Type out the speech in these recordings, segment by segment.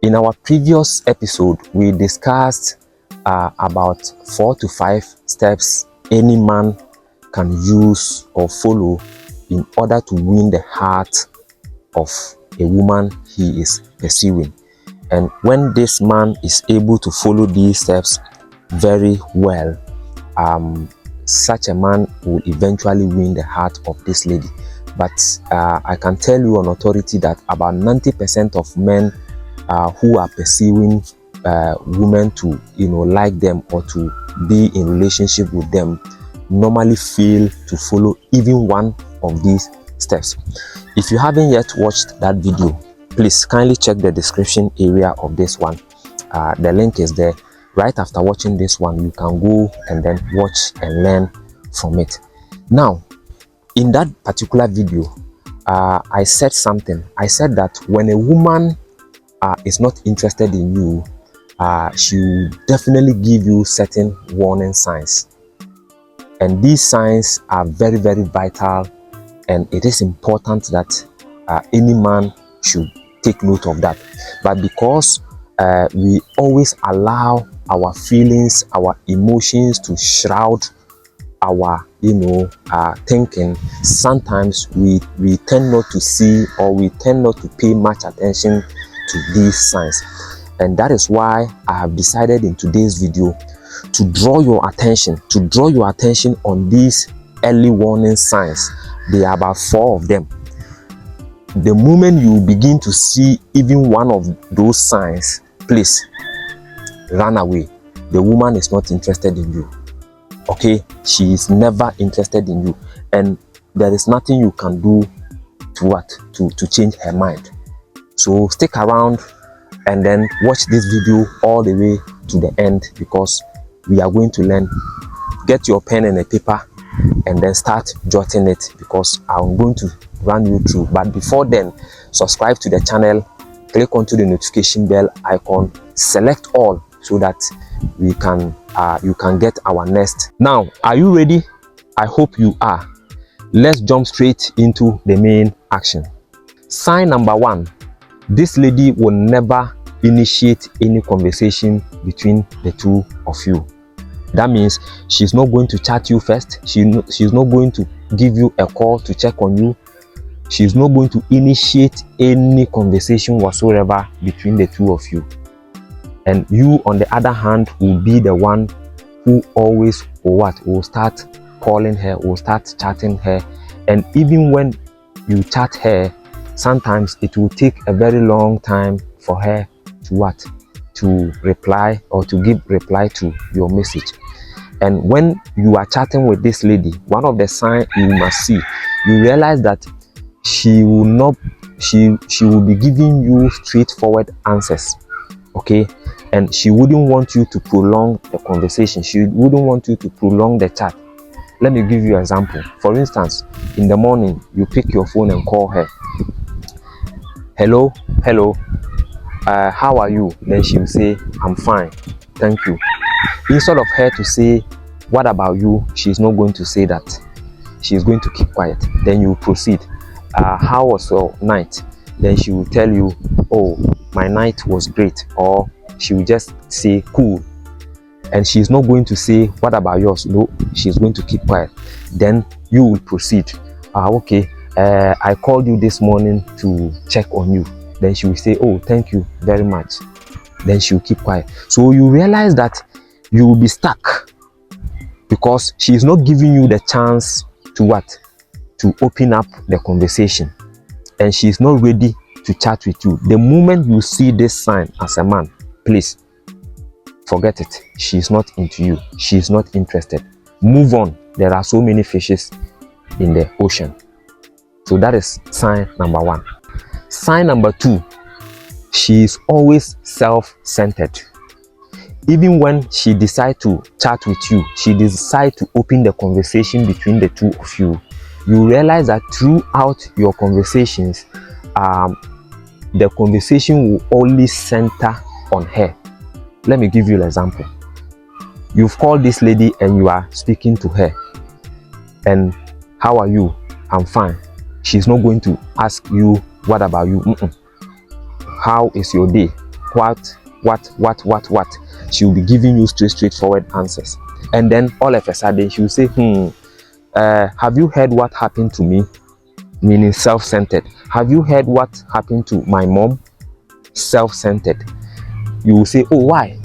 In our previous episode, we discussed about 4 to 5 steps any man can use or follow in order to win the heart of a woman he is pursuing. And when this man is able to follow these steps very well, such a man will eventually win the heart of this lady. But I can tell you on authority that about 90% of men who are pursuing women to like them or to be in relationship with them normally fail to follow even one of these steps. If you haven't yet watched that video, please kindly check the description area of this one. The link is there. Right after watching this one, you can go and then watch and learn from it. Now, in that particular video, I said something. I said that when a woman is not interested in you, she will definitely give you certain warning signs. And these signs are very, very vital, and it is important that any man should take note of that. But because we always allow our feelings, our emotions to shroud our thinking, sometimes we tend not to see, or we tend not to pay much attention to these signs. And that is why I have decided in today's video to draw your attention on these early warning signs. There are about 4 of them. The moment you begin to see even one of those signs, please run away. The woman is not interested in you. Okay, she is never interested in you, and there is nothing you can do to change her mind. So stick around and then watch this video all the way to the end, because we are going to learn. Get your pen and a paper and then start jotting it, because I'm going to run you through. But before then, subscribe to the channel, click onto the notification bell icon, select all, so that you can get our next. Now, are you ready? I hope you are. Let's jump straight into the main action. Sign number 1. This lady will never initiate any conversation between the two of you. That means she's not going to chat you first. She's not going to give you a call to check on you. She's not going to initiate any conversation whatsoever between the two of you. And you, on the other hand, will be the one who always will start calling her, will start chatting her. And even when you chat her, sometimes it will take a very long time for her to reply, or to give reply to your message. And when you are chatting with this lady, one of the signs you must see, you realize that she will be giving you straightforward answers. Okay, and she wouldn't want you to prolong the conversation. She wouldn't want you to prolong the chat. Let me give you an example. For instance, in the morning, you pick your phone and call her. Hello, how are you? Then she will say, I'm fine, thank you. Instead of her to say, what about you? She's not going to say that. She's going to keep quiet. Then you proceed. How was your night? Then she will tell you, oh, my night was great. Or she will just say, cool. And she's not going to say, what about yours? No, she's going to keep quiet. Then you will proceed. Okay, I called you this morning to check on you. Then she will say, oh, thank you very much. Then she will keep quiet. So you realize that you will be stuck, because she is not giving you the chance to open up the conversation, and she is not ready to chat with you. The moment you see this sign as a man, please forget it. She is not into you. She is not interested. Move on. There are so many fishes in the ocean. So that is sign number 1. Sign number 2, she is always self-centered. Even when she decides to chat with you, she decides to open the conversation between the two of you, you realize that throughout your conversations, the conversation will only center on her. Let me give you an example. You've called this lady and you are speaking to her. And how are you? I'm fine. She's not going to ask you, what about you? How is your day? what. She will be giving you straightforward answers. And then all of a sudden she will say, have you heard what happened to me? Meaning self-centered. Have you heard what happened to my mom? Self-centered. You will say, oh, why?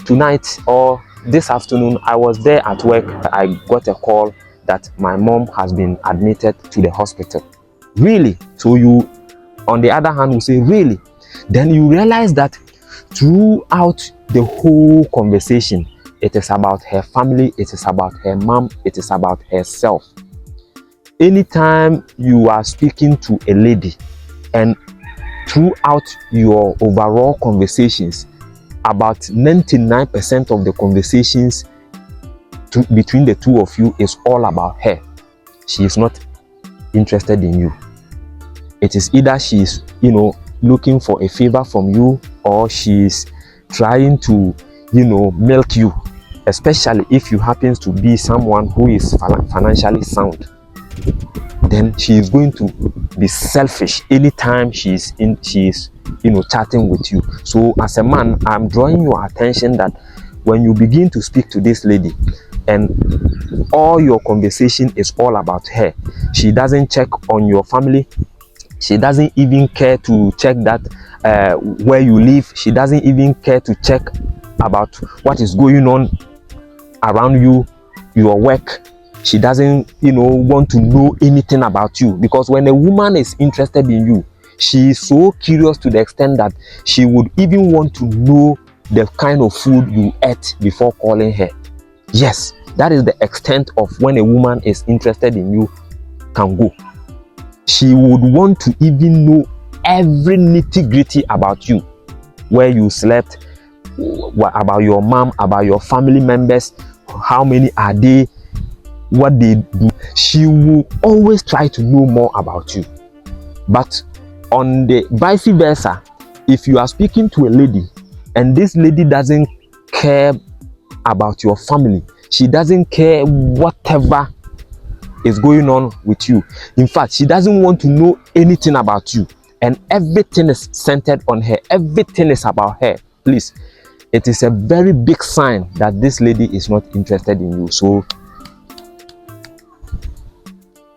Tonight or this afternoon, I was there at work. I got a call that my mom has been admitted to the hospital. Really? So you, on the other hand, will say, really? Then you realize that throughout the whole conversation, it is about her family, it is about her mom, it is about herself. Anytime you are speaking to a lady and throughout your overall conversations, about 99% of the conversations between the two of you is all about her. She is not interested in you. It is either she is, looking for a favor from you, or she is trying to, milk you, especially if you happen to be someone who is financially sound. Then she is going to be selfish anytime she is chatting with you. So as a man, I'm drawing your attention that when you begin to speak to this lady and all your conversation is all about her, she doesn't check on your family, she doesn't even care to check that where you live, she doesn't even care to check about what is going on around you, your work. She doesn't want to know anything about you, because when a woman is interested in you, she is so curious to the extent that she would even want to know the kind of food you ate before calling her. Yes, that is the extent of when a woman is interested in you can go. She would want to even know every nitty-gritty about you, where you slept, about your mom, about your family members, how many are they, what they do. She will always try to know more about you. But on the vice versa, if you are speaking to a lady and this lady doesn't care about your family, she doesn't care whatever is going on with you. In fact, she doesn't want to know anything about you, and everything is centered on her, everything is about her. Please, it is a very big sign that this lady is not interested in you. So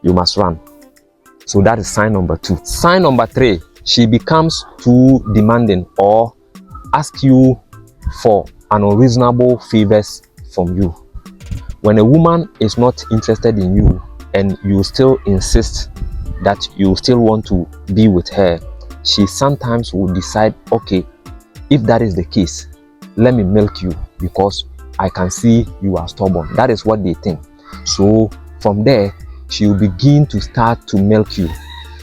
you must run. So that is sign number 2. Sign number 3, she becomes too demanding or asks you for an unreasonable favors from you. When a woman is not interested in you and you still insist that you still want to be with her, she sometimes will decide, okay, if that is the case, let me milk you because I can see you are stubborn. That is what they think. So from there, she will begin to start to milk you.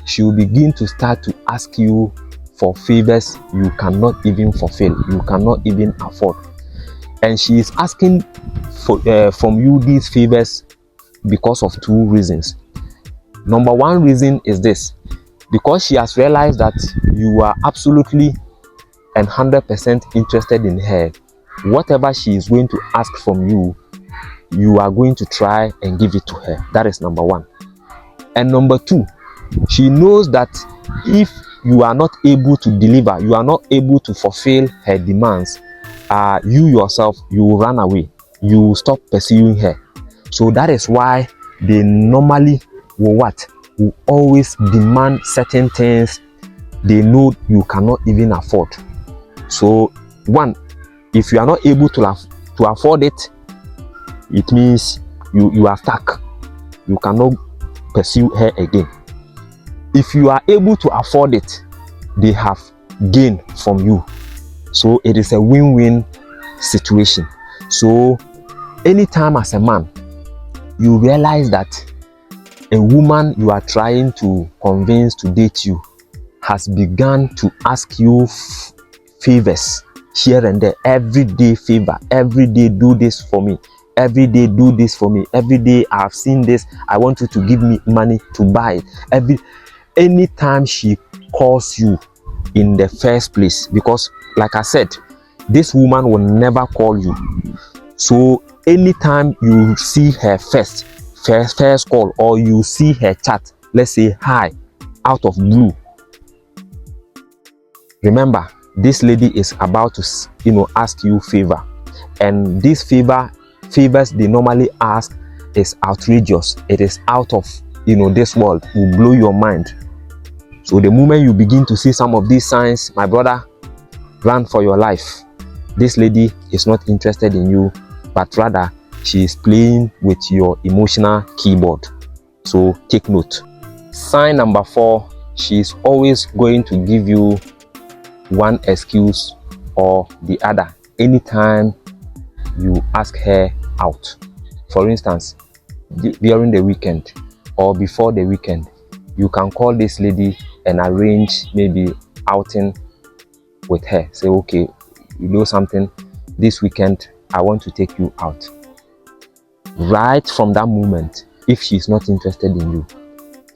She will begin to start to ask you for favors you cannot even fulfill, you cannot even afford. And she is asking from you these favors because of 2 reasons. Number 1 reason is this: because she has realized that you are absolutely and 100% interested in her. Whatever she is going to ask from you, you are going to try and give it to her. That is number 1. And number 2, she knows that if you are not able to deliver, you are not able to fulfill her demands, you yourself, you will run away, you will stop pursuing her. So that is why they normally will always demand certain things they know you cannot even afford. So 1, if you are not able to afford it, it means you are stuck. You cannot pursue her again. If you are able to afford it, they have gained from you. So it is a win-win situation. So anytime as a man you realize that a woman you are trying to convince to date you has begun to ask you favors here and there, everyday favor, every day do this for me, every day do this for me, every day I've seen this, I want you to give me money to buy it. Anytime she calls you in the first place, because like I said, this woman will never call you. So anytime you see her first call, or you see her chat, let's say hi, out of blue, Remember, this lady is about to ask you favor, and these favors they normally ask is outrageous. It is out of this world, will blow your mind. So the moment you begin to see some of these signs, my brother, run for your life. This lady is not interested in you, but rather she is playing with your emotional keyboard. So take note. Sign number 4, she is always going to give you one excuse or the other anytime you ask her out. For instance, during the weekend or before the weekend, you can call this lady and arrange maybe outing with her. Say, okay, you know something, this weekend I want to take you out. Right from that moment, if she's not interested in you,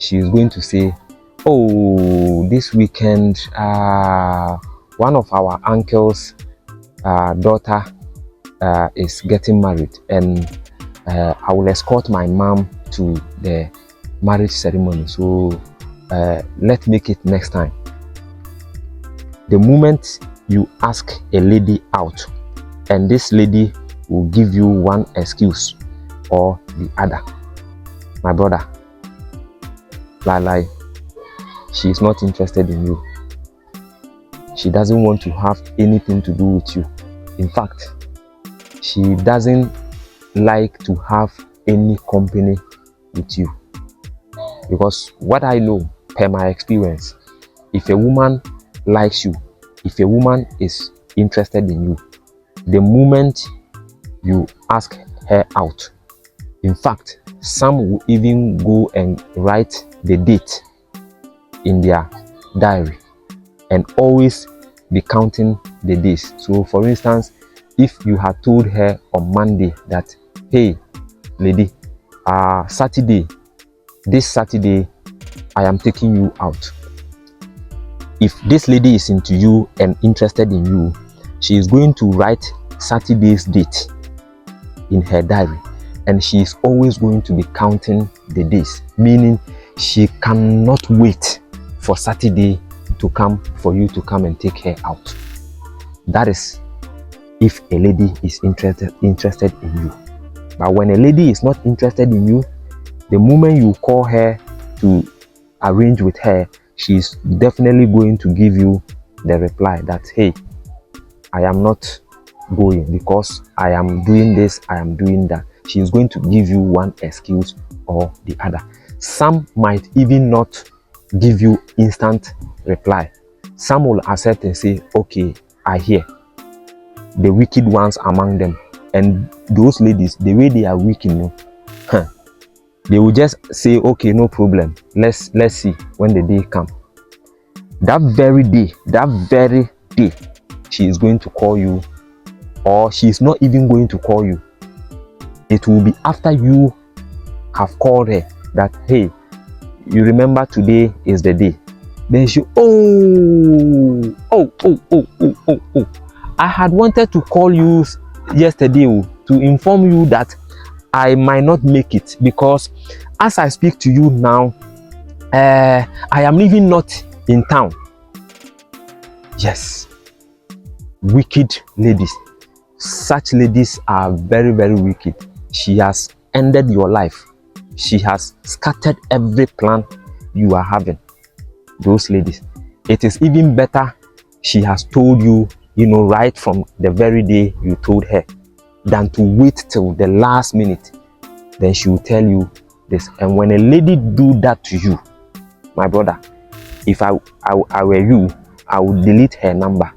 she is going to say, oh, this weekend one of our uncle's daughter is getting married, and I will escort my mom to the marriage ceremony, so let's make it next time. The moment you ask a lady out and this lady will give you one excuse or the other, my brother, lie, she is not interested in you. She doesn't want to have anything to do with you. In fact, she doesn't like to have any company with you. Because what I know per my experience, if a woman likes you, if a woman is interested in you, the moment you ask her out, in fact, some will even go and write the date in their diary and always be counting the days. So for instance, if you had told her on Monday that, hey lady, this Saturday I am taking you out. If this lady is into you and interested in you, she is going to write Saturday's date in her diary, and she is always going to be counting the days, meaning she cannot wait for Saturday to come for you to come and take her out. That is if a lady is interested in you. But when a lady is not interested in you, the moment you call her to arrange with her, she's definitely going to give you the reply that, hey, I am not going because I am doing this, I am doing that. She is going to give you one excuse or the other. Some might even not give you instant reply. Some will accept and say, okay, I hear. The wicked ones among them, and those ladies, the way they are wicked, they will just say, okay, no problem, let's see when the day comes. That very day she is going to call you, or she is not even going to call you. It will be after you have called her that, hey, you remember today is the day. Then she, oh, I had wanted to call you yesterday to inform you that I might not make it, because as I speak to you now, I am even not in town. Yes, wicked ladies. Such ladies are very, very wicked. She has ended your life. She has scattered every plan you are having. Those ladies, it is even better she has told you, right from the very day you told her, than to wait till the last minute. Then she will tell you this. And when a lady do that to you, my brother, if I were you, I would delete her number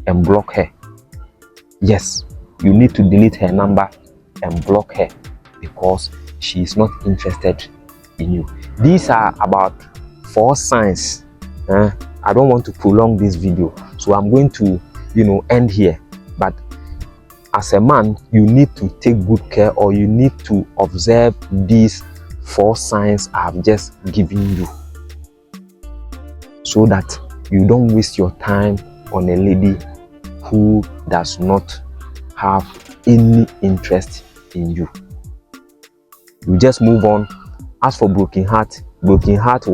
and block her. Yes, you need to delete her number and block her, because she is not interested in you. These are about 4 signs. I don't want to prolong this video, so I'm going to end here. But as a man, you need to take good care, or you need to observe these 4 signs I've just given you, so that you don't waste your time on a lady who does not have any interest in you. You just move on. As for broken heart will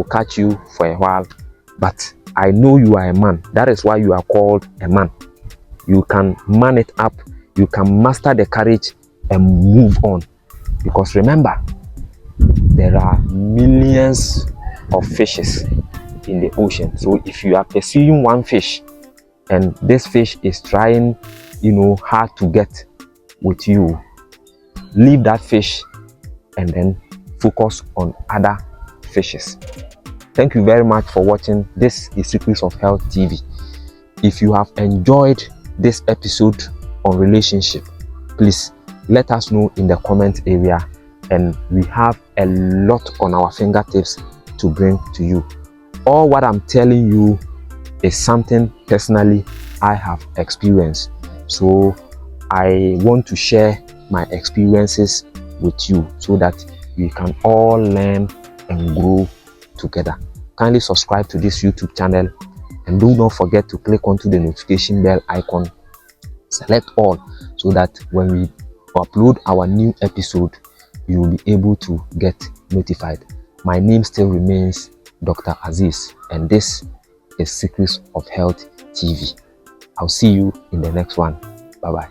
catch you for a while, but I know you are a man. That is why you are called a man. You can man it up. You can master the courage and move on. Because remember, there are millions of fishes in the ocean. So if you are pursuing one fish and this fish is trying, hard to get with you, leave that fish and then focus on other fishes. Thank you very much for watching. This is Secrets of Health TV. If you have enjoyed this episode on relationship, please let us know in the comment area, and we have a lot on our fingertips to bring to you. All what I'm telling you is something personally I have experienced, so I want to share my experiences with you so that we can all learn and grow together. Kindly subscribe to this YouTube channel and do not forget to click onto the notification bell icon, select all, so that when we upload our new episode, you will be able to get notified. My name still remains Dr. Aziz, and this is Secrets of Health TV. I'll see you in the next one. Bye bye.